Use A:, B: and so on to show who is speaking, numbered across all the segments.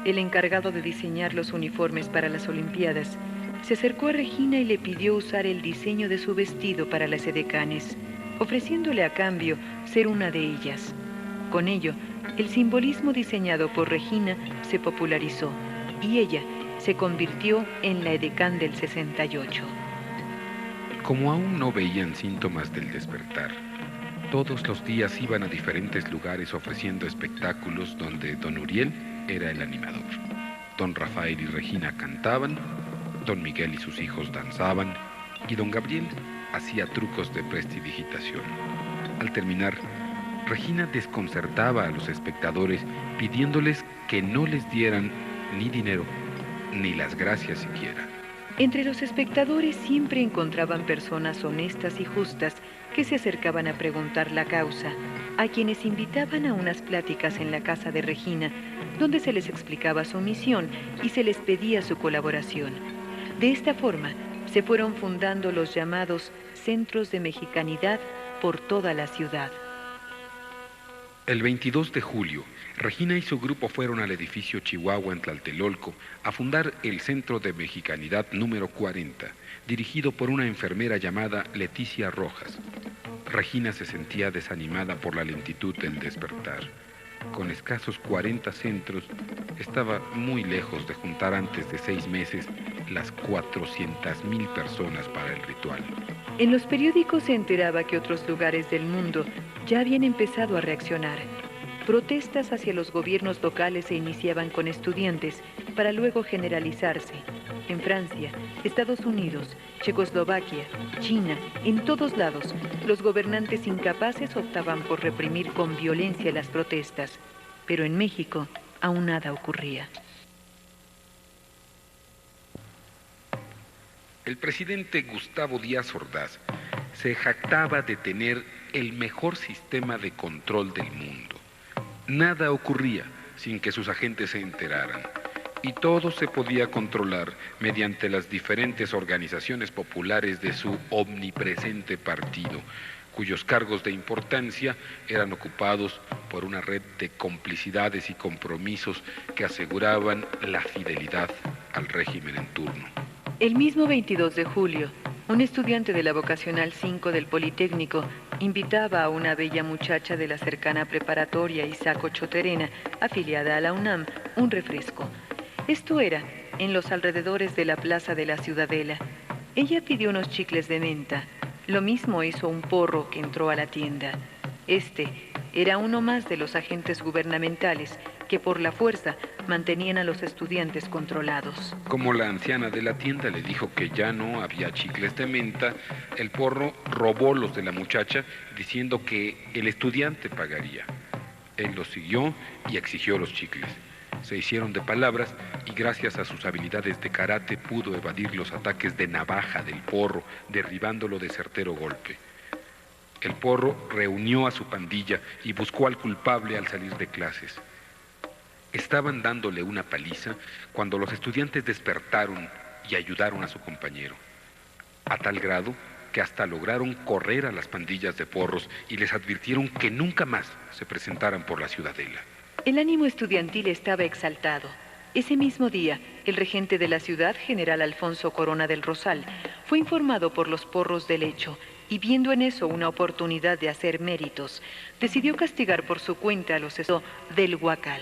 A: el encargado de diseñar los uniformes para las Olimpiadas, se acercó a Regina y le pidió usar el diseño de su vestido para las edecanes, ofreciéndole a cambio ser una de ellas. Con ello, el simbolismo diseñado por Regina se popularizó y ella se convirtió en la edecán del 68.
B: Como aún no veían síntomas del despertar, todos los días iban a diferentes lugares ofreciendo espectáculos donde don Uriel era el animador. Don Rafael y Regina cantaban, don Miguel y sus hijos danzaban y don Gabriel hacía trucos de prestidigitación. Al terminar, Regina desconcertaba a los espectadores pidiéndoles que no les dieran ni dinero ni las gracias siquiera.
A: Entre los espectadores siempre encontraban personas honestas y justas que se acercaban a preguntar la causa, a quienes invitaban a unas pláticas en la casa de Regina, donde se les explicaba su misión y se les pedía su colaboración. De esta forma, se fueron fundando los llamados Centros de Mexicanidad por toda la ciudad.
B: El 22 de julio, Regina y su grupo fueron al edificio Chihuahua en Tlatelolco a fundar el Centro de Mexicanidad número 40, dirigido por una enfermera llamada Leticia Rojas. Regina se sentía desanimada por la lentitud del despertar. Con escasos 40 centros, estaba muy lejos de juntar antes de 6 meses las 400,000 personas para el ritual.
A: En los periódicos se enteraba que otros lugares del mundo ya habían empezado a reaccionar. Protestas hacia los gobiernos locales se iniciaban con estudiantes para luego generalizarse. En Francia, Estados Unidos, Checoslovaquia, China, en todos lados, los gobernantes incapaces optaban por reprimir con violencia las protestas. Pero en México aún nada ocurría.
B: El presidente Gustavo Díaz Ordaz se jactaba de tener el mejor sistema de control del mundo. Nada ocurría sin que sus agentes se enteraran, y todo se podía controlar mediante las diferentes organizaciones populares de su omnipresente partido, cuyos cargos de importancia eran ocupados por una red de complicidades y compromisos que aseguraban la fidelidad al régimen en turno.
A: El mismo 22 de julio, un estudiante de la Vocacional 5 del Politécnico invitaba a una bella muchacha de la cercana preparatoria Isaac Ochoterena, afiliada a la UNAM, un refresco. Esto era en los alrededores de la Plaza de la Ciudadela. Ella pidió unos chicles de menta. Lo mismo hizo un porro que entró a la tienda. Este era uno más de los agentes gubernamentales que por la fuerza mantenían a los estudiantes controlados.
B: Como la anciana de la tienda le dijo que ya no había chicles de menta, el porro robó los de la muchacha diciendo que el estudiante pagaría. Él los siguió y exigió los chicles. Se hicieron de palabras y gracias a sus habilidades de karate pudo evadir los ataques de navaja del porro, derribándolo de certero golpe. El porro reunió a su pandilla y buscó al culpable al salir de clases. Estaban dándole una paliza cuando los estudiantes despertaron y ayudaron a su compañero, a tal grado que hasta lograron correr a las pandillas de porros y les advirtieron que nunca más se presentaran por la Ciudadela.
A: El ánimo estudiantil estaba exaltado. Ese mismo día, el regente de la ciudad, general Alfonso Corona del Rosal, fue informado por los porros del hecho y viendo en eso una oportunidad de hacer méritos, decidió castigar por su cuenta a los del Huacal.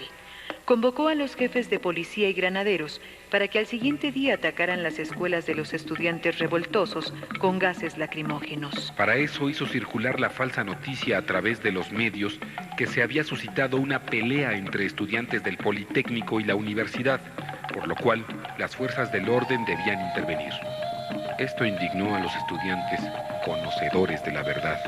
A: Convocó a los jefes de policía y granaderos para que al siguiente día atacaran las escuelas de los estudiantes revoltosos con gases lacrimógenos.
B: Para eso hizo circular la falsa noticia a través de los medios que se había suscitado una pelea entre estudiantes del Politécnico y la universidad, por lo cual las fuerzas del orden debían intervenir. Esto indignó a los estudiantes conocedores de la verdad.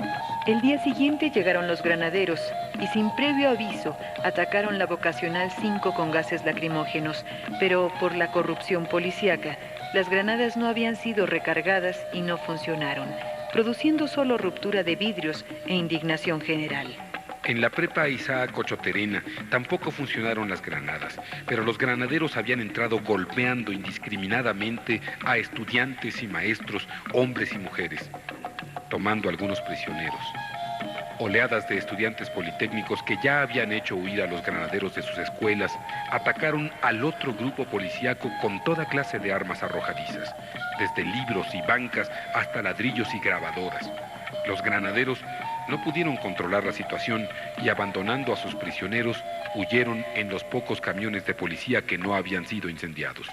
A: El día siguiente llegaron los granaderos y sin previo aviso atacaron la Vocacional 5 con gases lacrimógenos, pero por la corrupción policíaca, las granadas no habían sido recargadas y no funcionaron, produciendo solo ruptura de vidrios e indignación general.
B: En la prepa Isaac Ochoterena tampoco funcionaron las granadas, pero los granaderos habían entrado golpeando indiscriminadamente a estudiantes y maestros, hombres y mujeres, tomando algunos prisioneros. Oleadas de estudiantes politécnicos que ya habían hecho huir a los granaderos de sus escuelas atacaron al otro grupo policíaco con toda clase de armas arrojadizas, desde libros y bancas hasta ladrillos y grabadoras. Los granaderos no pudieron controlar la situación y, abandonando a sus prisioneros, huyeron en los pocos camiones de policía que no habían sido incendiados.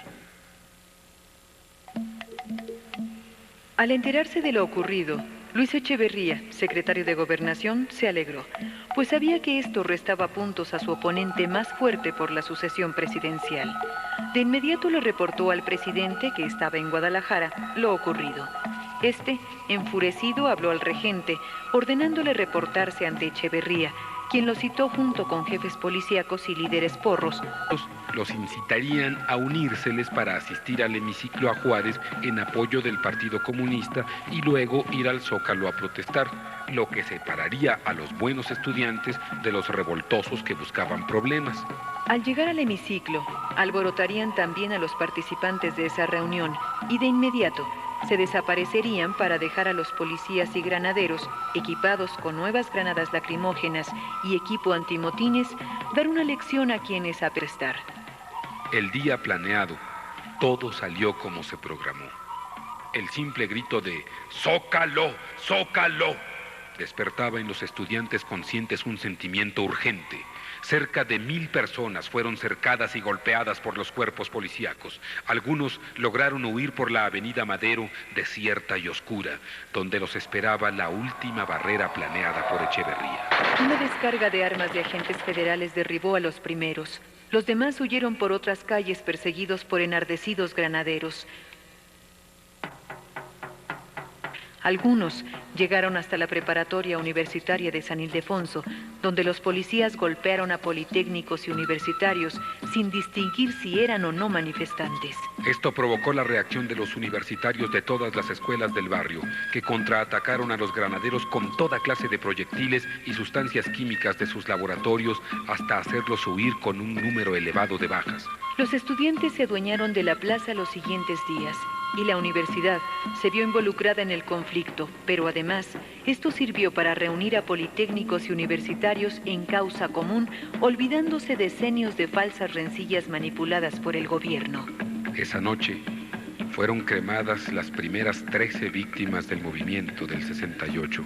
A: Al enterarse de lo ocurrido, Luis Echeverría, secretario de Gobernación, se alegró, pues sabía que esto restaba puntos a su oponente más fuerte por la sucesión presidencial. De inmediato le reportó al presidente, que estaba en Guadalajara, lo ocurrido. Este, enfurecido, habló al regente, ordenándole reportarse ante Echeverría, quien lo citó junto con jefes policíacos y líderes porros.
B: Los incitarían a unírseles para asistir al hemiciclo a Juárez en apoyo del Partido Comunista y luego ir al Zócalo a protestar, lo que separaría a los buenos estudiantes de los revoltosos que buscaban problemas.
A: Al llegar al hemiciclo, alborotarían también a los participantes de esa reunión y de inmediato se desaparecerían para dejar a los policías y granaderos, equipados con nuevas granadas lacrimógenas y equipo antimotines, dar una lección a quienes apestar.
B: El día planeado, todo salió como se programó. El simple grito de ¡Zócalo! ¡Zócalo! Despertaba en los estudiantes conscientes un sentimiento urgente. Cerca de 1000 personas fueron cercadas y golpeadas por los cuerpos policíacos. Algunos lograron huir por la avenida Madero, desierta y oscura, donde los esperaba la última barrera planeada por Echeverría.
A: Una descarga de armas de agentes federales derribó a los primeros. Los demás huyeron por otras calles perseguidos por enardecidos granaderos. Algunos llegaron hasta la preparatoria universitaria de San Ildefonso, donde los policías golpearon a politécnicos y universitarios sin distinguir si eran o no manifestantes.
B: Esto provocó la reacción de los universitarios de todas las escuelas del barrio, que contraatacaron a los granaderos con toda clase de proyectiles y sustancias químicas de sus laboratorios hasta hacerlos huir con un número elevado de bajas.
A: Los estudiantes se adueñaron de la plaza los siguientes días y la universidad se vio involucrada en el conflicto, pero además, esto sirvió para reunir a politécnicos y universitarios en causa común, olvidándose decenios de falsas rencillas manipuladas por el gobierno.
B: Esa noche fueron cremadas las primeras 13 víctimas del movimiento del 68,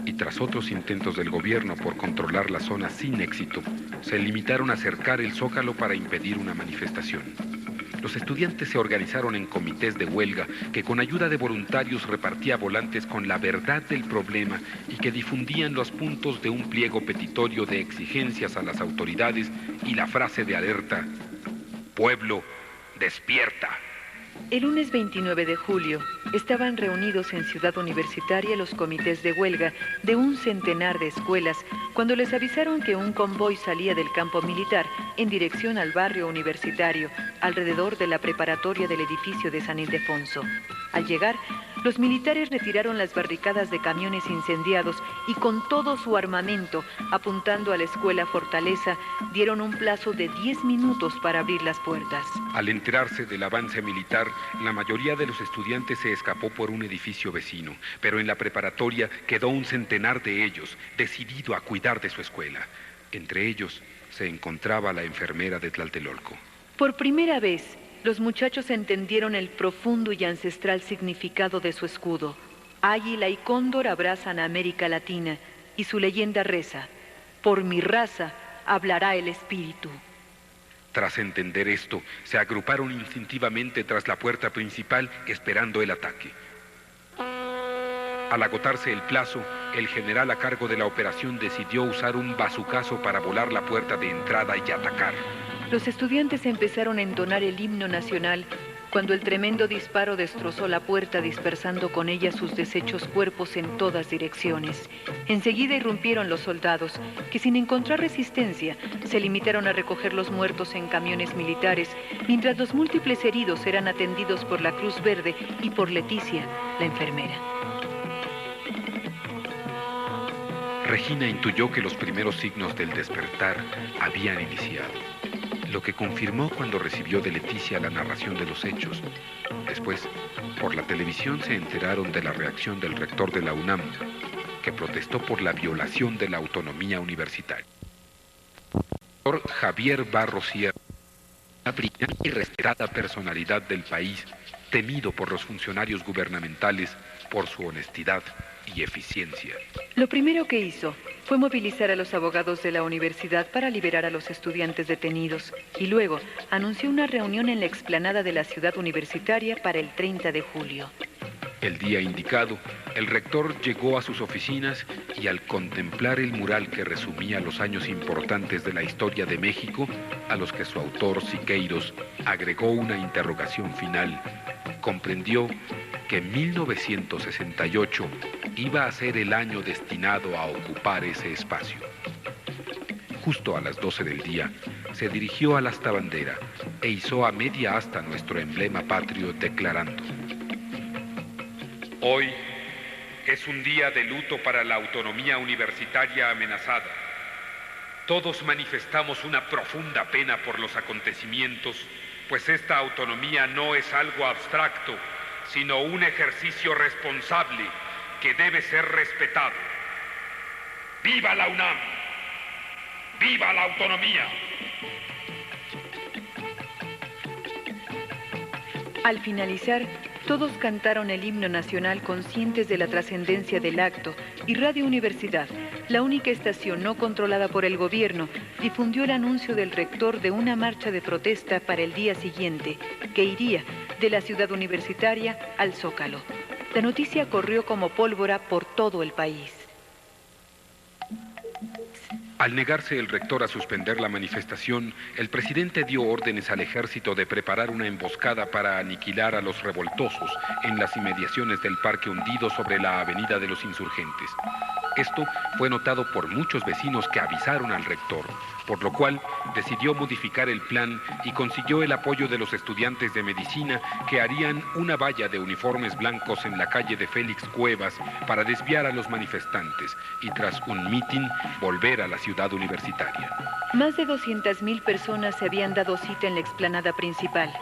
B: y tras otros intentos del gobierno por controlar la zona sin éxito, se limitaron a cercar el Zócalo para impedir una manifestación. Los estudiantes se organizaron en comités de huelga que con ayuda de voluntarios repartía volantes con la verdad del problema y que difundían los puntos de un pliego petitorio de exigencias a las autoridades y la frase de alerta: "Pueblo, despierta".
A: El lunes 29 de julio estaban reunidos en Ciudad Universitaria los comités de huelga de un centenar de escuelas cuando les avisaron que un convoy salía del campo militar en dirección al barrio universitario, alrededor de la preparatoria del edificio de San Ildefonso. Al llegar, los militares retiraron las barricadas de camiones incendiados y con todo su armamento, apuntando a la escuela Fortaleza, dieron un plazo de 10 minutos para abrir las puertas.
B: Al enterarse del avance militar, la mayoría de los estudiantes se escapó por un edificio vecino, pero en la preparatoria quedó un centenar de ellos, decidido a cuidar de su escuela. Entre ellos se encontraba la enfermera de Tlatelolco.
A: Por primera vez, los muchachos entendieron el profundo y ancestral significado de su escudo. Águila y cóndor abrazan a América Latina y su leyenda reza: "Por mi raza hablará el espíritu".
B: Tras entender esto, se agruparon instintivamente tras la puerta principal esperando el ataque. Al agotarse el plazo, el general a cargo de la operación decidió usar un bazucazo para volar la puerta de entrada y atacar.
A: Los estudiantes empezaron a entonar el himno nacional cuando el tremendo disparo destrozó la puerta, dispersando con ella sus deshechos cuerpos en todas direcciones. Enseguida irrumpieron los soldados, que sin encontrar resistencia, se limitaron a recoger los muertos en camiones militares, mientras los múltiples heridos eran atendidos por la Cruz Verde y por Leticia, la enfermera.
B: Regina intuyó que los primeros signos del despertar habían iniciado, lo que confirmó cuando recibió de Leticia la narración de los hechos. Después, por la televisión se enteraron de la reacción del rector de la UNAM, que protestó por la violación de la autonomía universitaria. El doctor Javier Barros Sierra, una brillante y respetada personalidad del país, temido por los funcionarios gubernamentales por su honestidad y eficiencia.
A: Lo primero que hizo fue movilizar a los abogados de la universidad para liberar a los estudiantes detenidos y luego anunció una reunión en la explanada de la ciudad universitaria para el 30 de julio.
B: El día indicado, el rector llegó a sus oficinas y al contemplar el mural que resumía los años importantes de la historia de México, a los que su autor Siqueiros agregó una interrogación final, comprendió que 1968 iba a ser el año destinado a ocupar ese espacio. Justo a las 12 del día, se dirigió a la asta bandera e izó a media asta nuestro emblema patrio declarando: hoy es un día de luto para la autonomía universitaria amenazada. Todos manifestamos una profunda pena por los acontecimientos, pues esta autonomía no es algo abstracto, sino un ejercicio responsable que debe ser respetado. ¡Viva la UNAM! ¡Viva la autonomía!
A: Al finalizar, todos cantaron el himno nacional conscientes de la trascendencia del acto y Radio Universidad, la única estación no controlada por el gobierno, difundió el anuncio del rector de una marcha de protesta para el día siguiente, que iría de la ciudad universitaria al Zócalo. La noticia corrió como pólvora por todo el país.
B: Al negarse el rector a suspender la manifestación, el presidente dio órdenes al ejército de preparar una emboscada para aniquilar a los revoltosos en las inmediaciones del parque hundido sobre la avenida de los Insurgentes. Esto fue notado por muchos vecinos que avisaron al rector, por lo cual decidió modificar el plan y consiguió el apoyo de los estudiantes de medicina que harían una valla de uniformes blancos en la calle de Félix Cuevas para desviar a los manifestantes y tras un mitin volver a la ciudad universitaria.
A: Más de 200,000 personas se habían dado cita en la explanada principal.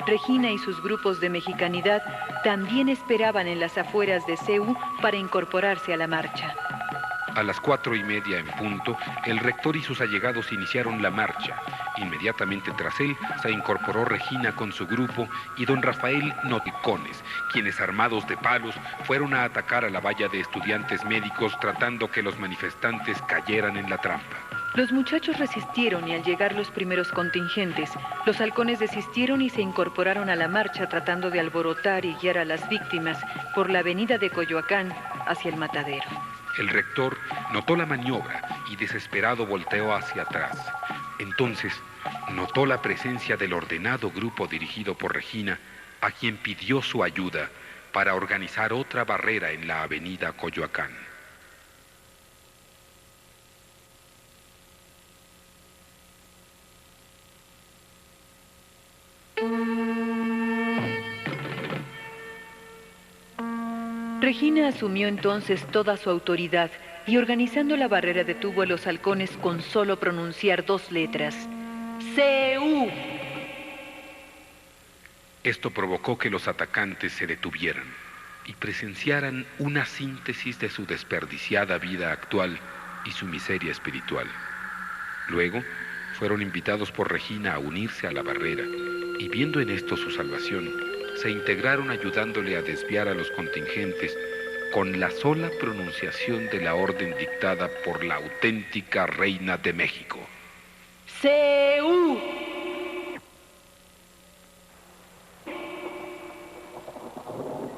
A: Regina y sus grupos de mexicanidad también esperaban en las afueras de CEU para incorporarse a la marcha.
B: A las 4:30 en punto, el rector y sus allegados iniciaron la marcha. Inmediatamente tras él se incorporó Regina con su grupo y don Rafael Noticones, quienes armados de palos fueron a atacar a la valla de estudiantes médicos tratando que los manifestantes cayeran en la trampa.
A: Los muchachos resistieron y al llegar los primeros contingentes, los halcones desistieron y se incorporaron a la marcha tratando de alborotar y guiar a las víctimas por la avenida de Coyoacán hacia el matadero.
B: El rector notó la maniobra y desesperado volteó hacia atrás. Entonces notó la presencia del ordenado grupo dirigido por Regina, a quien pidió su ayuda para organizar otra barrera en la avenida Coyoacán.
A: Regina asumió entonces toda su autoridad y organizando la barrera detuvo a los halcones con solo pronunciar 2 letras: CEU.
B: Esto provocó que los atacantes se detuvieran y presenciaran una síntesis de su desperdiciada vida actual y su miseria espiritual. Luego fueron invitados por Regina a unirse a la barrera y viendo en esto su salvación, se integraron ayudándole a desviar a los contingentes con la sola pronunciación de la orden dictada por la auténtica reina de México.
A: CEU.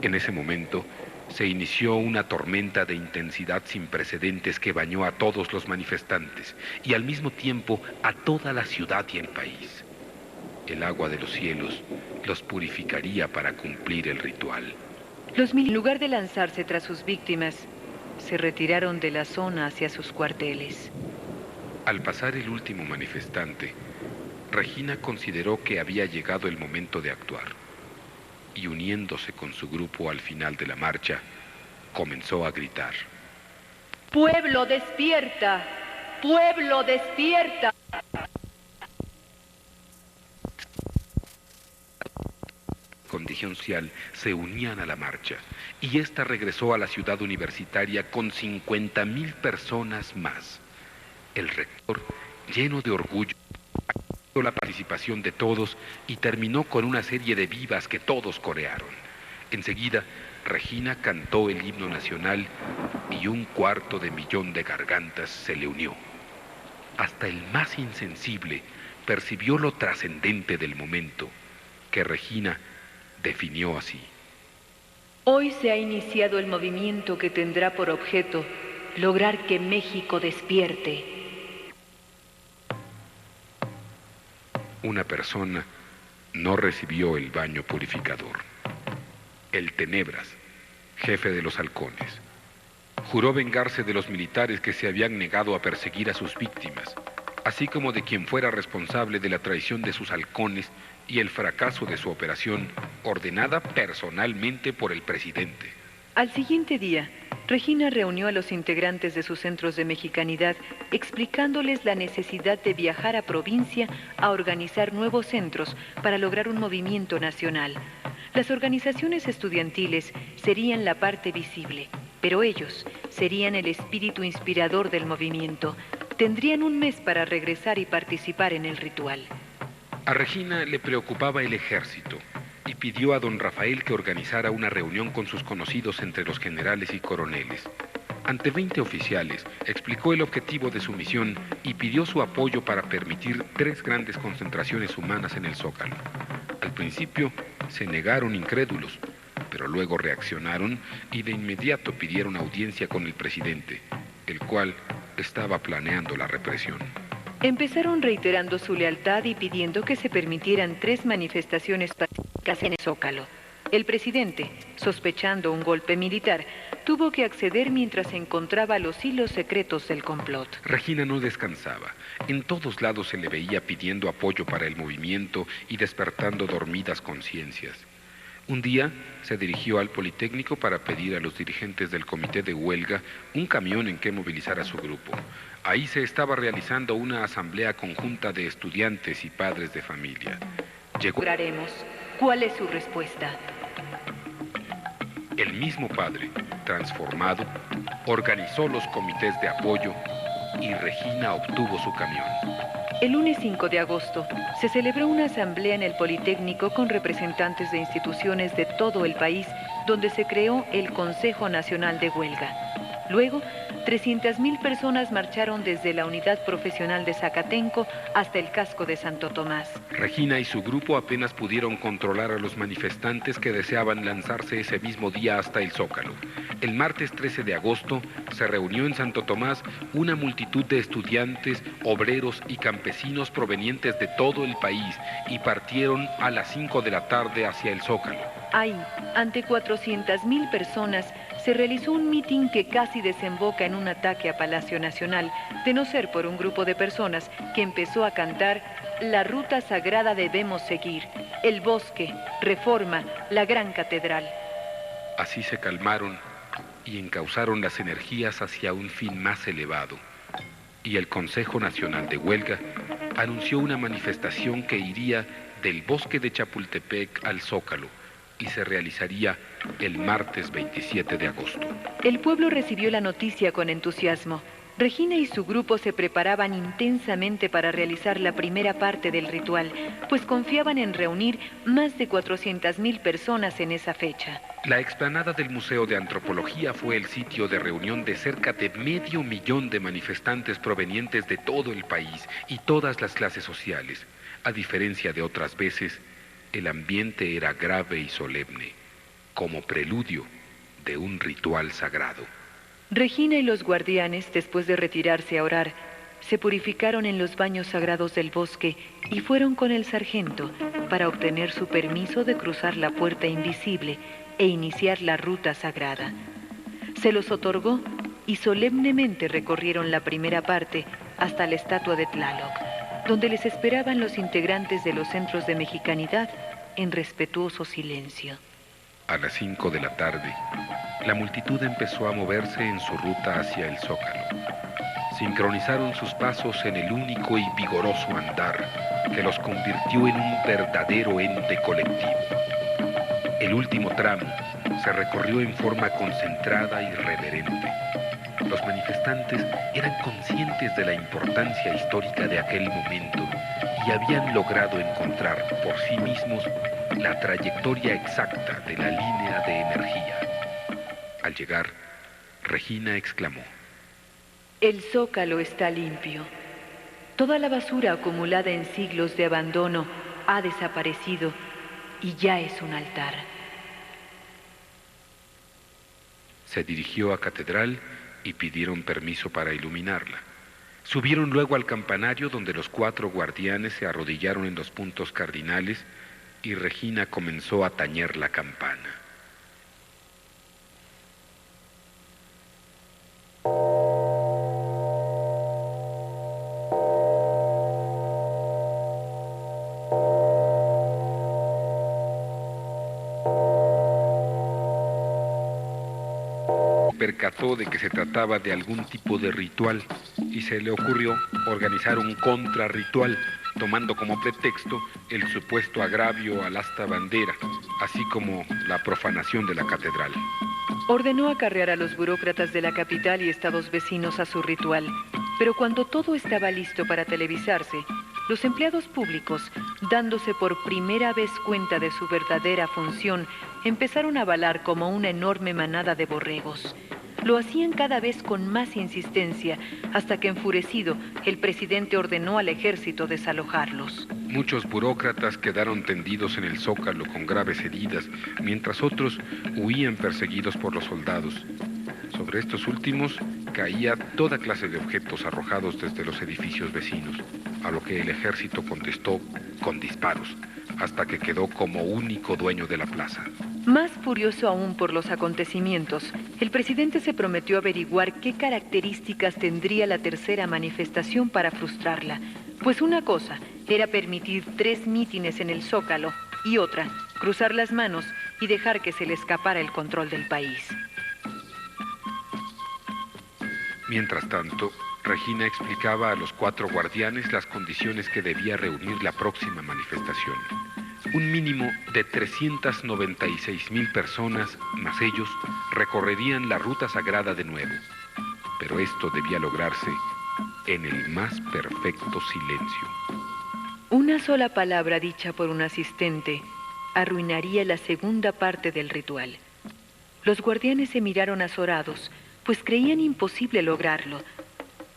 B: En ese momento se inició una tormenta de intensidad sin precedentes que bañó a todos los manifestantes y al mismo tiempo a toda la ciudad y el país. El agua de los cielos los purificaría para cumplir el ritual.
A: En lugar de lanzarse tras sus víctimas, se retiraron de la zona hacia sus cuarteles.
B: Al pasar el último manifestante, Regina consideró que había llegado el momento de actuar y uniéndose con su grupo al final de la marcha, comenzó a gritar:
A: ¡Pueblo, despierta! ¡Pueblo, despierta!
B: Con condición social se unían a la marcha, y ésta regresó a la ciudad universitaria con 50,000 personas más. El rector, lleno de orgullo, agradeció la participación de todos y terminó con una serie de vivas que todos corearon. Enseguida, Regina cantó el himno nacional y 250,000 de gargantas se le unió. Hasta el más insensible percibió lo trascendente del momento, que Regina definió así.
A: Hoy se ha iniciado el movimiento que tendrá por objeto lograr que México despierte.
B: Una persona no recibió el baño purificador. El Tenebras, jefe de los halcones, juró vengarse de los militares que se habían negado a perseguir a sus víctimas, así como de quien fuera responsable de la traición de sus halcones y el fracaso de su operación, ordenada personalmente por el presidente.
A: Al siguiente día, Regina reunió a los integrantes de sus centros de mexicanidad, explicándoles la necesidad de viajar a provincia a organizar nuevos centros para lograr un movimiento nacional. Las organizaciones estudiantiles serían la parte visible, pero ellos serían el espíritu inspirador del movimiento. Tendrían un mes para regresar y participar en el ritual.
B: A Regina le preocupaba el ejército y pidió a don Rafael que organizara una reunión con sus conocidos entre los generales y coroneles. Ante 20 oficiales, explicó el objetivo de su misión y pidió su apoyo para permitir 3 grandes concentraciones humanas en el Zócalo. Al principio se negaron incrédulos, pero luego reaccionaron y de inmediato pidieron audiencia con el presidente, el cual estaba planeando la represión.
A: Empezaron reiterando su lealtad y pidiendo que se permitieran 3 manifestaciones pacíficas en el Zócalo. El presidente, sospechando un golpe militar, tuvo que acceder mientras encontraba los hilos secretos del complot.
B: Regina no descansaba. En todos lados se le veía pidiendo apoyo para el movimiento y despertando dormidas conciencias. Un día se dirigió al Politécnico para pedir a los dirigentes del comité de huelga un camión en que movilizar a su grupo. Ahí se estaba realizando una asamblea conjunta de estudiantes y padres de familia.
A: Lograremos. ¿Cuál es su respuesta?
B: El mismo padre, transformado, organizó los comités de apoyo y Regina obtuvo su camión.
A: El lunes 5 de agosto se celebró una asamblea en el Politécnico con representantes de instituciones de todo el país, donde se creó el Consejo Nacional de Huelga. Luego, 300,000 personas marcharon desde la unidad profesional de Zacatenco hasta el casco de Santo Tomás.
B: Regina y su grupo apenas pudieron controlar a los manifestantes que deseaban lanzarse ese mismo día hasta el Zócalo. El martes 13 de agosto se reunió en Santo Tomás una multitud de estudiantes, obreros y campesinos provenientes de todo el país y partieron a las 5 de la tarde hacia el Zócalo.
A: Ahí, ante 400,000 personas, se realizó un mitin que casi desemboca en un ataque a Palacio Nacional, de no ser por un grupo de personas que empezó a cantar "La ruta sagrada debemos seguir, el bosque, Reforma, la gran catedral".
B: Así se calmaron y encauzaron las energías hacia un fin más elevado. Y el Consejo Nacional de Huelga anunció una manifestación que iría del bosque de Chapultepec al Zócalo y se realizaría el martes 27 de agosto.
A: El pueblo recibió la noticia con entusiasmo. Regina y su grupo se preparaban intensamente para realizar la primera parte del ritual, pues confiaban en reunir más de 400,000 personas en esa fecha.
B: La explanada del Museo de Antropología fue el sitio de reunión de cerca de 500,000 de manifestantes provenientes de todo el país y todas las clases sociales. A diferencia de otras veces, el ambiente era grave y solemne, como preludio de un ritual sagrado.
A: Regina y los guardianes, después de retirarse a orar, se purificaron en los baños sagrados del bosque y fueron con el sargento para obtener su permiso de cruzar la puerta invisible e iniciar la ruta sagrada. Se los otorgó y solemnemente recorrieron la primera parte hasta la estatua de Tlaloc, donde les esperaban los integrantes de los centros de mexicanidad en respetuoso silencio.
B: A las 5 de la tarde, la multitud empezó a moverse en su ruta hacia el Zócalo. Sincronizaron sus pasos en el único y vigoroso andar que los convirtió en un verdadero ente colectivo. El último tramo se recorrió en forma concentrada y reverente. Los manifestantes eran conscientes de la importancia histórica de aquel momento y habían logrado encontrar por sí mismos la trayectoria exacta de la línea de energía. Al llegar, Regina exclamó:
A: El Zócalo está limpio. Toda la basura acumulada en siglos de abandono ha desaparecido y ya es un altar.
B: Se dirigió a Catedral y pidieron permiso para iluminarla. Subieron luego al campanario donde los 4 guardianes se arrodillaron en los puntos cardinales y Regina comenzó a tañer la campana. Percató de que se trataba de algún tipo de ritual y se le ocurrió organizar un contrarritual, tomando como pretexto el supuesto agravio al asta bandera, así como la profanación de la catedral.
A: Ordenó acarrear a los burócratas de la capital y estados vecinos a su ritual, pero cuando todo estaba listo para televisarse, los empleados públicos, dándose por primera vez cuenta de su verdadera función, empezaron a balar como una enorme manada de borregos. Lo hacían cada vez con más insistencia, hasta que enfurecido, el presidente ordenó al ejército desalojarlos.
B: Muchos burócratas quedaron tendidos en el zócalo con graves heridas, mientras otros huían perseguidos por los soldados. Sobre estos últimos caía toda clase de objetos arrojados desde los edificios vecinos, a lo que el ejército contestó con disparos, hasta que quedó como único dueño de la plaza.
A: Más furioso aún por los acontecimientos, el presidente se prometió averiguar qué características tendría la tercera manifestación para frustrarla, pues una cosa era permitir 3 mítines en el Zócalo y otra, cruzar las manos y dejar que se le escapara el control del país.
B: Mientras tanto, Regina explicaba a los 4 guardianes las condiciones que debía reunir la próxima manifestación. Un mínimo de 396,000 personas, más ellos, recorrerían la ruta sagrada de nuevo. Pero esto debía lograrse en el más perfecto silencio.
A: Una sola palabra dicha por un asistente arruinaría la segunda parte del ritual. Los guardianes se miraron azorados, pues creían imposible lograrlo.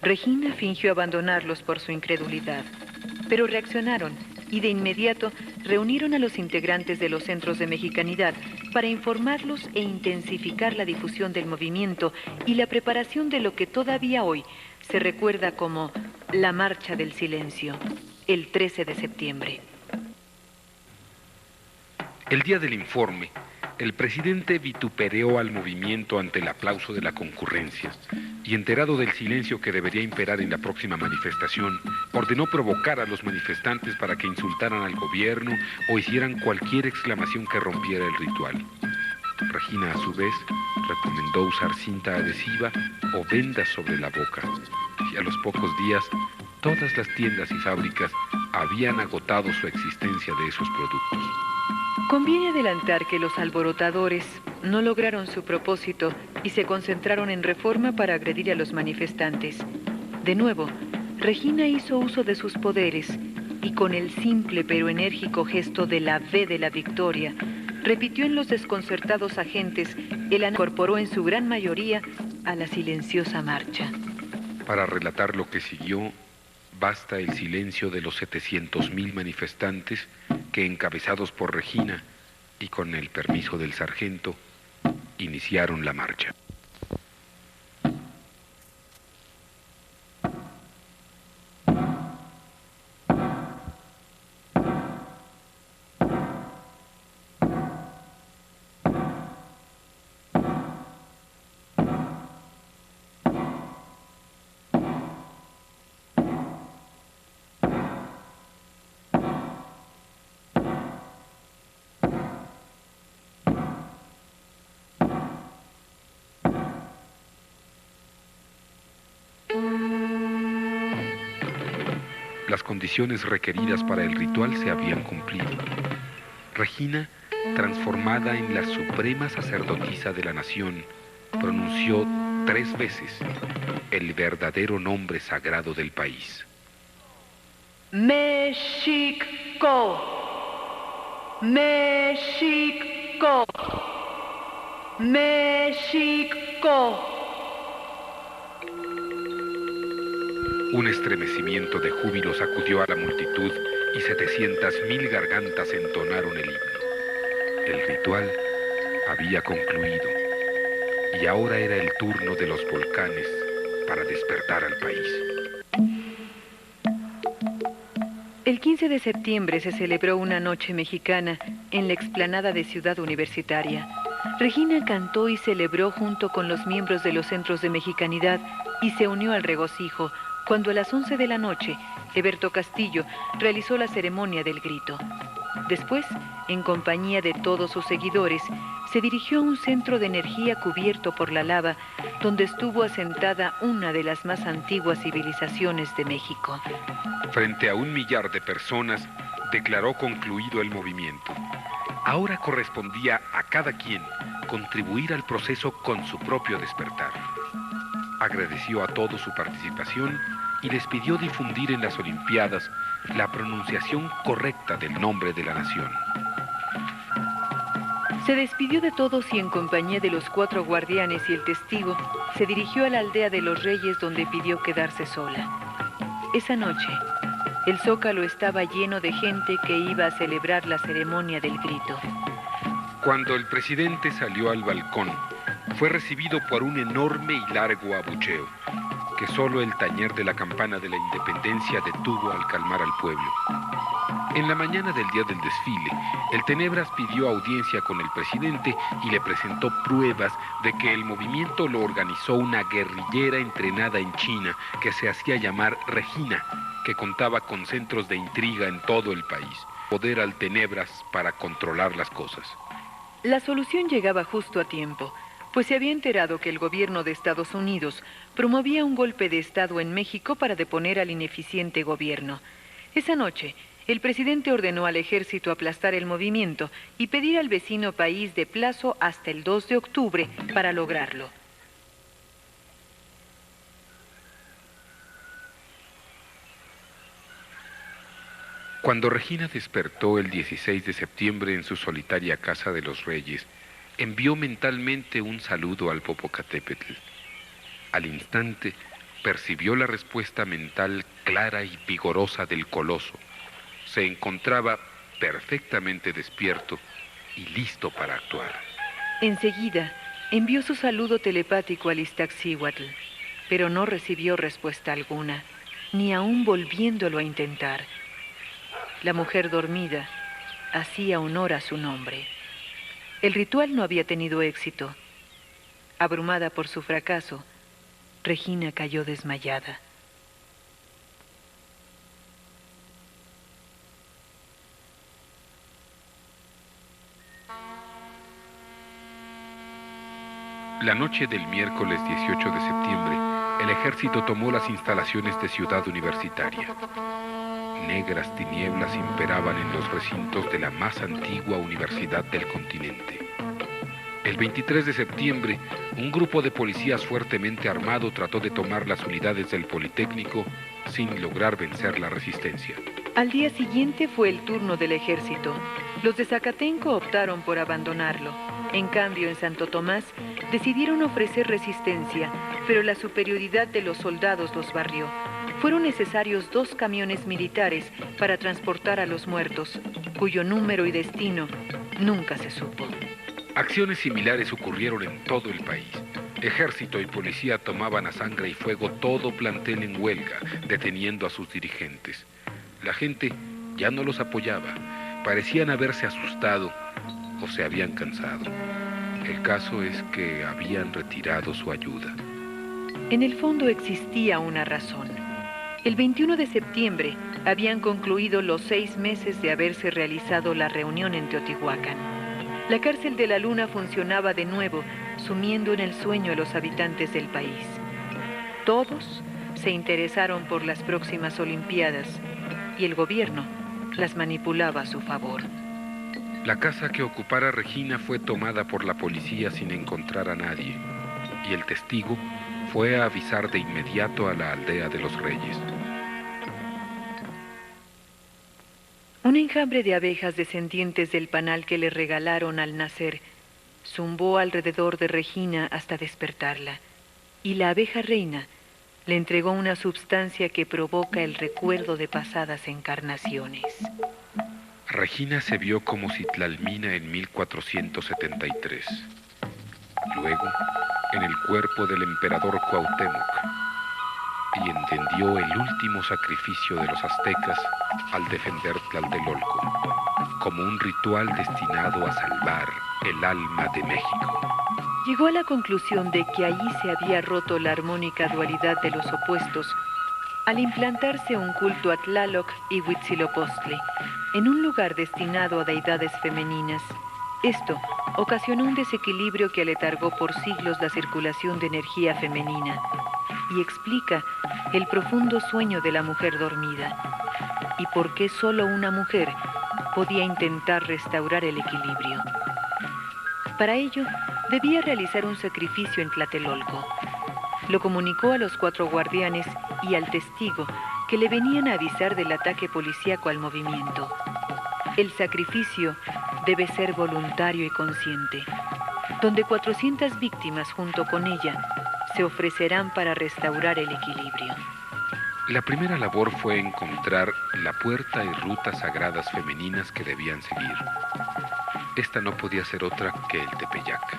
A: Regina fingió abandonarlos por su incredulidad, pero reaccionaron y de inmediato reunieron a los integrantes de los centros de mexicanidad para informarlos e intensificar la difusión del movimiento y la preparación de lo que todavía hoy se recuerda como la Marcha del Silencio, el 13 de septiembre.
B: El día del informe, el presidente vituperó al movimiento ante el aplauso de la concurrencia y, enterado del silencio que debería imperar en la próxima manifestación, ordenó provocar a los manifestantes para que insultaran al gobierno o hicieran cualquier exclamación que rompiera el ritual. Regina, a su vez, recomendó usar cinta adhesiva o vendas sobre la boca, y a los pocos días, todas las tiendas y fábricas habían agotado su existencia de esos productos.
A: Conviene adelantar que los alborotadores no lograron su propósito y se concentraron en Reforma para agredir a los manifestantes. De nuevo, Regina hizo uso de sus poderes y con el simple pero enérgico gesto de la V de la victoria, repitió en los desconcertados agentes el incorporó en su gran mayoría a la silenciosa marcha.
B: Para relatar lo que siguió, basta el silencio de los 700,000 manifestantes que, encabezados por Regina y con el permiso del sargento, iniciaron la marcha. Las condiciones requeridas para el ritual se habían cumplido. Regina transformada en la suprema sacerdotisa de la nación, pronunció 3 veces el verdadero nombre sagrado del país.
A: México, México, México.
B: Un estremecimiento de júbilo sacudió a la multitud y 700,000 gargantas entonaron el himno. El ritual había concluido y ahora era el turno de los volcanes para despertar al país.
A: El 15 de septiembre se celebró una noche mexicana en la explanada de Ciudad Universitaria. Regina cantó y celebró junto con los miembros de los centros de mexicanidad y se unió al regocijo cuando a las 11 de la noche, Eberto Castillo realizó la ceremonia del grito. Después, en compañía de todos sus seguidores, se dirigió a un centro de energía cubierto por la lava, donde estuvo asentada una de las más antiguas civilizaciones de México.
B: Frente a 1 millar de personas, declaró concluido el movimiento. Ahora correspondía a cada quien contribuir al proceso con su propio despertar. Agradeció a todos su participación y les pidió difundir en las Olimpiadas la pronunciación correcta del nombre de la nación.
A: Se despidió de todos y en compañía de los 4 guardianes y el testigo, se dirigió a la aldea de los Reyes donde pidió quedarse sola. Esa noche, el zócalo estaba lleno de gente que iba a celebrar la ceremonia del grito.
B: Cuando el presidente salió al balcón, fue recibido por un enorme y largo abucheo, que solo el tañer de la campana de la independencia detuvo al calmar al pueblo. En la mañana del día del desfile, el Tenebras pidió audiencia con el presidente y le presentó pruebas de que el movimiento lo organizó una guerrillera entrenada en China que se hacía llamar Regina, que contaba con centros de intriga en todo el país. Poder al Tenebras para controlar las cosas.
A: La solución llegaba justo a tiempo, pues se había enterado que el gobierno de Estados Unidos promovía un golpe de Estado en México para deponer al ineficiente gobierno. Esa noche, el presidente ordenó al ejército aplastar el movimiento y pedir al vecino país de plazo hasta el 2 de octubre para lograrlo.
B: Cuando Regina despertó el 16 de septiembre en su solitaria casa de los Reyes, envió mentalmente un saludo al Popocatépetl. Al instante, percibió la respuesta mental clara y vigorosa del coloso. Se encontraba perfectamente despierto y listo para actuar.
A: Enseguida, envió su saludo telepático al Iztaccíhuatl, pero no recibió respuesta alguna, ni aún volviéndolo a intentar. La mujer dormida hacía honor a su nombre. El ritual no había tenido éxito. Abrumada por su fracaso, Regina cayó desmayada.
B: La noche del miércoles 18 de septiembre, el ejército tomó las instalaciones de Ciudad Universitaria. Negras tinieblas imperaban en los recintos de la más antigua universidad del continente. El 23 de septiembre, un grupo de policías fuertemente armado trató de tomar las unidades del Politécnico sin lograr vencer la resistencia.
A: Al día siguiente fue el turno del ejército. Los de Zacatenco optaron por abandonarlo. En cambio, en Santo Tomás, decidieron ofrecer resistencia, pero la superioridad de los soldados los barrió. Fueron necesarios 2 camiones militares para transportar a los muertos, cuyo número y destino nunca se supo.
B: Acciones similares ocurrieron en todo el país. Ejército y policía tomaban a sangre y fuego todo plantel en huelga, deteniendo a sus dirigentes. La gente ya no los apoyaba, parecían haberse asustado o se habían cansado. El caso es que habían retirado su ayuda.
A: En el fondo existía una razón. El 21 de septiembre habían concluido los 6 meses de haberse realizado la reunión en Teotihuacán. La cárcel de la Luna funcionaba de nuevo, sumiendo en el sueño a los habitantes del país. Todos se interesaron por las próximas Olimpiadas y el gobierno las manipulaba a su favor.
B: La casa que ocupara Regina fue tomada por la policía sin encontrar a nadie, y el testigo fue a avisar de inmediato a la aldea de los Reyes.
A: Un enjambre de abejas descendientes del panal que le regalaron al nacer zumbó alrededor de Regina hasta despertarla, y la abeja reina le entregó una substancia que provoca el recuerdo de pasadas encarnaciones.
B: Regina se vio como Citlalmina en 1473. Luego, en el cuerpo del emperador Cuauhtémoc, y entendió el último sacrificio de los aztecas al defender Tlatelolco, como un ritual destinado a salvar el alma de México.
A: Llegó a la conclusión de que allí se había roto la armónica dualidad de los opuestos al implantarse un culto a Tlaloc y Huitzilopochtli en un lugar destinado a deidades femeninas. Esto ocasionó un desequilibrio que aletargó por siglos la circulación de energía femenina y explica el profundo sueño de la mujer dormida y por qué solo una mujer podía intentar restaurar el equilibrio. Para ello, debía realizar un sacrificio en Tlatelolco. Lo comunicó a los 4 guardianes y al testigo que le venían a avisar del ataque policíaco al movimiento. El sacrificio debe ser voluntario y consciente, donde 400 víctimas junto con ella se ofrecerán para restaurar el equilibrio.
B: La primera labor fue encontrar la puerta y rutas sagradas femeninas que debían seguir. Esta no podía ser otra que el Tepeyac.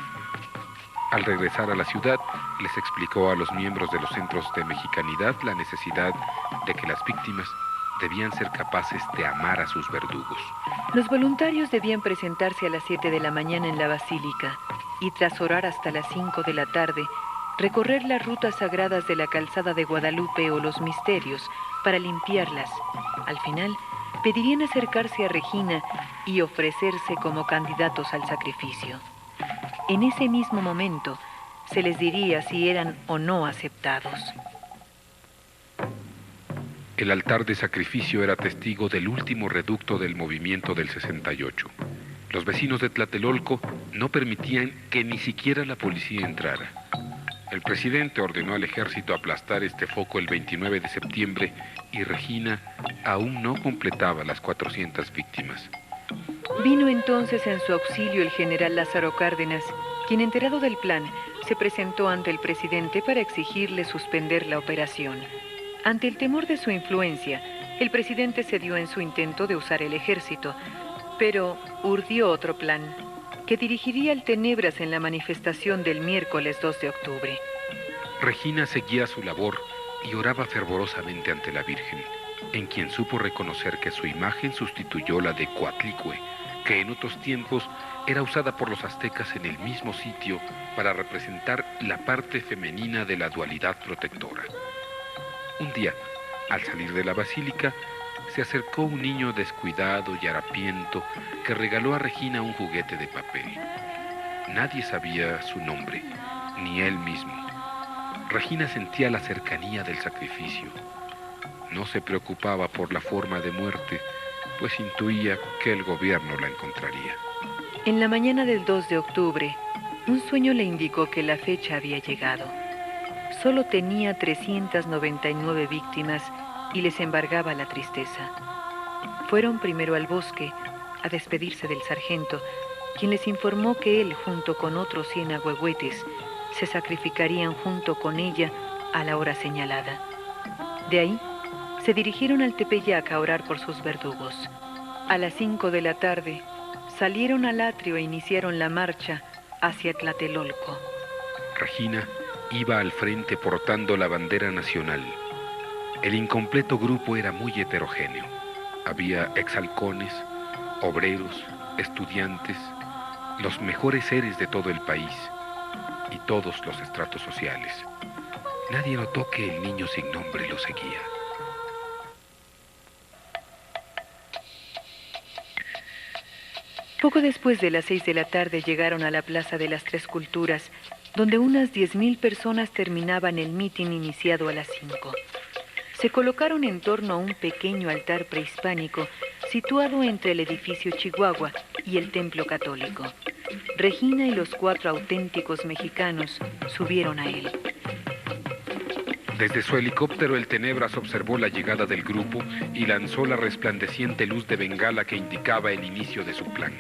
B: Al regresar a la ciudad, les explicó a los miembros de los centros de mexicanidad la necesidad de que las víctimas debían ser capaces de amar a sus verdugos.
A: Los voluntarios debían presentarse a las 7 de la mañana en la basílica y tras orar hasta las 5 de la tarde, recorrer las rutas sagradas de la calzada de Guadalupe o los misterios para limpiarlas. Al final, pedirían acercarse a Regina y ofrecerse como candidatos al sacrificio. En ese mismo momento, se les diría si eran o no aceptados.
B: El altar de sacrificio era testigo del último reducto del movimiento del 68. Los vecinos de Tlatelolco no permitían que ni siquiera la policía entrara. El presidente ordenó al ejército aplastar este foco el 29 de septiembre y Regina aún no completaba las 400 víctimas.
A: Vino entonces en su auxilio el general Lázaro Cárdenas, quien enterado del plan, se presentó ante el presidente para exigirle suspender la operación. Ante el temor de su influencia, el presidente cedió en su intento de usar el ejército, pero urdió otro plan, que dirigiría el Tenebras en la manifestación del miércoles 2 de octubre.
B: Regina seguía su labor y oraba fervorosamente ante la Virgen, en quien supo reconocer que su imagen sustituyó la de Coatlicue, que en otros tiempos era usada por los aztecas en el mismo sitio para representar la parte femenina de la dualidad protectora. Un día, al salir de la basílica, se acercó un niño descuidado y harapiento que regaló a Regina un juguete de papel. Nadie sabía su nombre, ni él mismo. Regina sentía la cercanía del sacrificio. No se preocupaba por la forma de muerte, pues intuía que el gobierno la encontraría.
A: En la mañana del 2 de octubre, un sueño le indicó que la fecha había llegado. Solo tenía 399 víctimas y les embargaba la tristeza. Fueron primero al bosque a despedirse del sargento, quien les informó que él, junto con otros 100 ahuehuetes, se sacrificarían junto con ella a la hora señalada. De ahí, se dirigieron al Tepeyac a orar por sus verdugos. A las 5 de la tarde, salieron al atrio e iniciaron la marcha hacia Tlatelolco.
B: Regina iba al frente portando la bandera nacional. El incompleto grupo era muy heterogéneo. Había exhalcones, obreros, estudiantes, los mejores seres de todo el país y todos los estratos sociales. Nadie notó que el niño sin nombre lo seguía.
A: Poco después de las 6 de la tarde llegaron a la Plaza de las Tres Culturas, donde unas 10,000 personas terminaban el mitin iniciado a las 5. Se colocaron en torno a un pequeño altar prehispánico situado entre el edificio Chihuahua y el templo católico. Regina y los 4 auténticos mexicanos subieron a él.
B: Desde su helicóptero, el Tenebras observó la llegada del grupo y lanzó la resplandeciente luz de bengala que indicaba el inicio de su plan.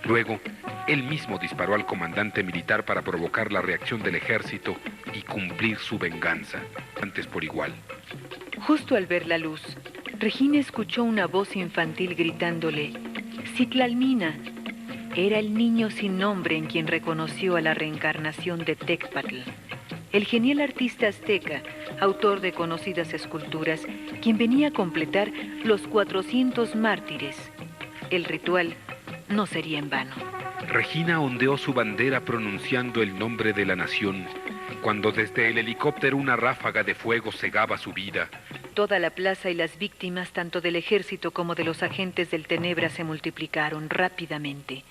B: Luego, él mismo disparó al comandante militar para provocar la reacción del ejército y cumplir su venganza, antes por igual.
A: Justo al ver la luz, Regina escuchó una voz infantil gritándole: «Citlalmina». Era el niño sin nombre en quien reconoció a la reencarnación de Tecpatl, el genial artista azteca, autor de conocidas esculturas, quien venía a completar los 400 mártires. El ritual no sería en vano.
B: Regina ondeó su bandera pronunciando el nombre de la nación, cuando desde el helicóptero una ráfaga de fuego cegaba su vida.
A: Toda la plaza y las víctimas, tanto del ejército como de los agentes del Tenebra, se multiplicaron rápidamente.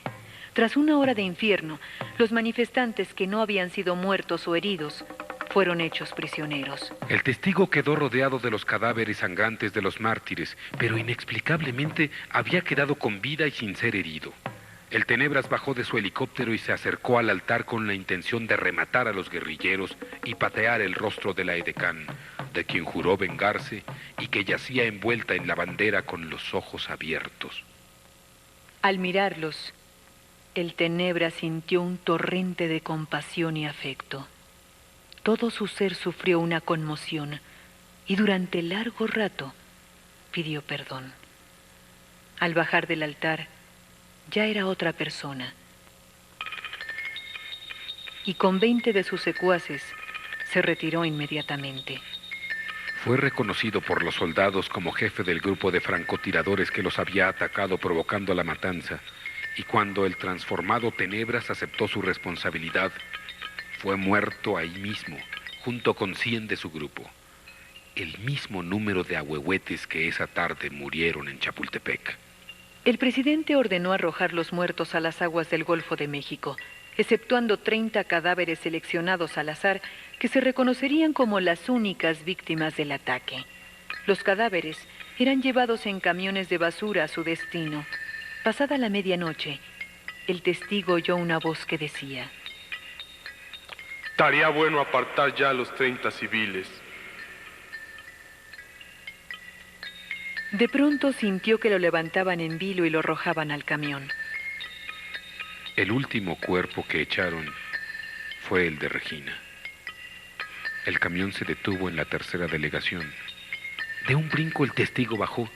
A: Tras una hora de infierno, los manifestantes que no habían sido muertos o heridos fueron hechos prisioneros.
B: El testigo quedó rodeado de los cadáveres sangrantes de los mártires, pero inexplicablemente había quedado con vida y sin ser herido. El Tenebras bajó de su helicóptero y se acercó al altar con la intención de rematar a los guerrilleros y patear el rostro de la edecán, de quien juró vengarse y que yacía envuelta en la bandera con los ojos abiertos.
A: Al mirarlos, el Tenebra sintió un torrente de compasión y afecto. Todo su ser sufrió una conmoción y durante largo rato pidió perdón. Al bajar del altar, ya era otra persona. Y con 20 de sus secuaces se retiró inmediatamente.
B: Fue reconocido por los soldados como jefe del grupo de francotiradores que los había atacado provocando la matanza, y cuando el transformado Tenebras aceptó su responsabilidad, fue muerto ahí mismo, junto con 100 de su grupo. El mismo número de ahuehuetes que esa tarde murieron en Chapultepec.
A: El presidente ordenó arrojar los muertos a las aguas del Golfo de México, exceptuando 30 cadáveres seleccionados al azar que se reconocerían como las únicas víctimas del ataque. Los cadáveres eran llevados en camiones de basura a su destino. Pasada la medianoche, el testigo oyó una voz que decía:
C: «Estaría bueno apartar ya a los 30 civiles».
A: De pronto sintió que lo levantaban en vilo y lo arrojaban al camión.
B: El último cuerpo que echaron fue el de Regina. El camión se detuvo en la tercera delegación. De un brinco el testigo bajó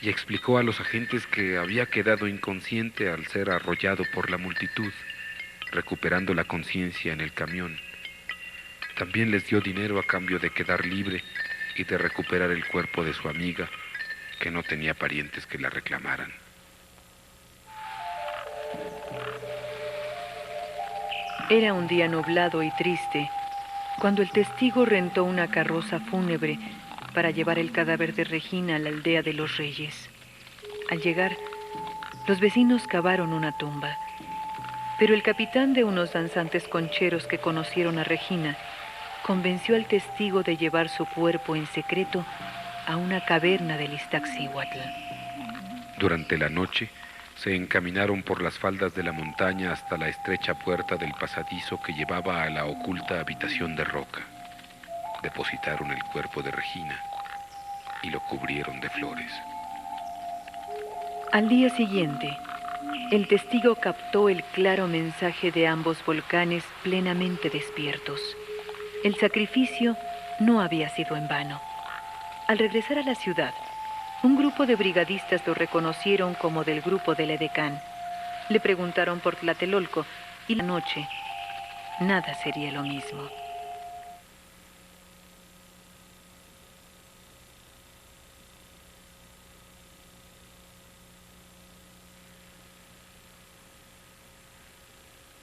B: y explicó a los agentes que había quedado inconsciente al ser arrollado por la multitud, recuperando la conciencia en el camión. También les dio dinero a cambio de quedar libre y de recuperar el cuerpo de su amiga, que no tenía parientes que la reclamaran.
A: Era un día nublado y triste cuando el testigo rentó una carroza fúnebre para llevar el cadáver de Regina a la aldea de los Reyes. Al llegar, los vecinos cavaron una tumba, pero el capitán de unos danzantes concheros que conocieron a Regina convenció al testigo de llevar su cuerpo en secreto a una caverna del Iztaccíhuatl.
B: Durante la noche, se encaminaron por las faldas de la montaña hasta la estrecha puerta del pasadizo que llevaba a la oculta habitación de roca. Depositaron el cuerpo de Regina y lo cubrieron de flores.
A: Al día siguiente, el testigo captó el claro mensaje de ambos volcanes plenamente despiertos. El sacrificio no había sido en vano. Al regresar a la ciudad, un grupo de brigadistas lo reconocieron como del grupo del edecán. Le preguntaron por Tlatelolco y la noche nada sería lo mismo.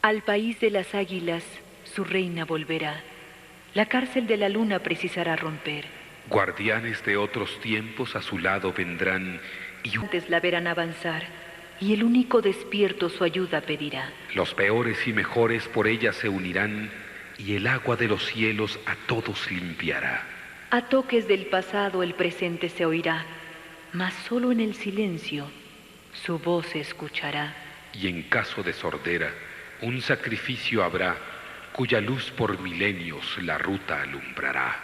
A: Al país de las águilas su reina volverá. La cárcel de la luna precisará romper.
B: Guardianes de otros tiempos a su lado vendrán y
A: Antes la verán avanzar, y el único despierto su ayuda pedirá.
B: los peores y mejores por ella se unirán, y el agua de los cielos a todos limpiará.
A: A toques del pasado el presente se oirá, mas solo en el silencio su voz se escuchará.
B: y en caso de sordera, un sacrificio habrá cuya luz por milenios la ruta alumbrará.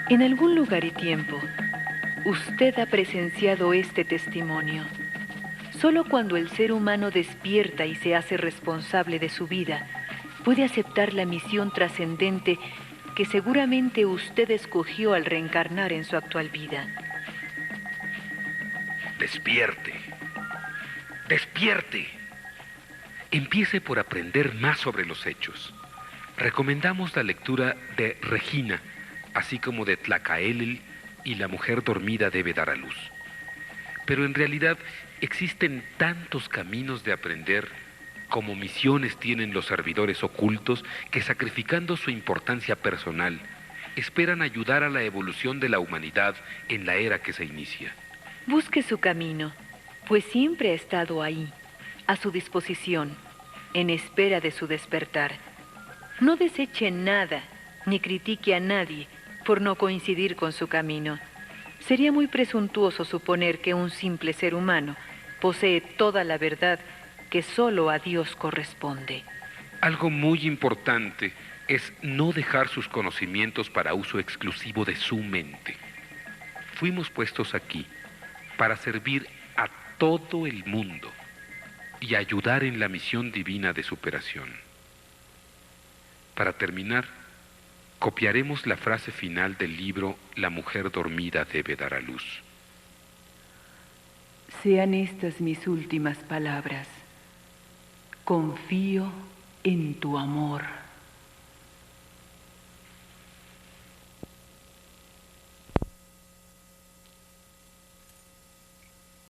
A: En algún lugar y tiempo, usted ha presenciado este testimonio. Solo cuando el ser humano despierta y se hace responsable de su vida, puede aceptar la misión trascendente que seguramente usted escogió al reencarnar en su actual vida.
B: Despierte, despierte. Empiece por aprender más sobre los hechos. Recomendamos la lectura de Regina, así como de Tlacaelel y La mujer dormida debe dar a luz. Pero en realidad existen tantos caminos de aprender como misiones tienen los servidores ocultos que, sacrificando su importancia personal, esperan ayudar a la evolución de la humanidad en la era que se inicia.
A: Busque su camino, pues siempre ha estado ahí, a su disposición, en espera de su despertar. No deseche nada, ni critique a nadie por no coincidir con su camino. Sería muy presuntuoso suponer que un simple ser humano posee toda la verdad que solo a Dios corresponde.
B: Algo muy importante es no dejar sus conocimientos para uso exclusivo de su mente. Fuimos puestos aquí para servir a todo el mundo y ayudar en la misión divina de superación. Para terminar, copiaremos la frase final del libro La mujer dormida debe dar a luz.
A: Sean estas mis últimas palabras. Confío en tu amor.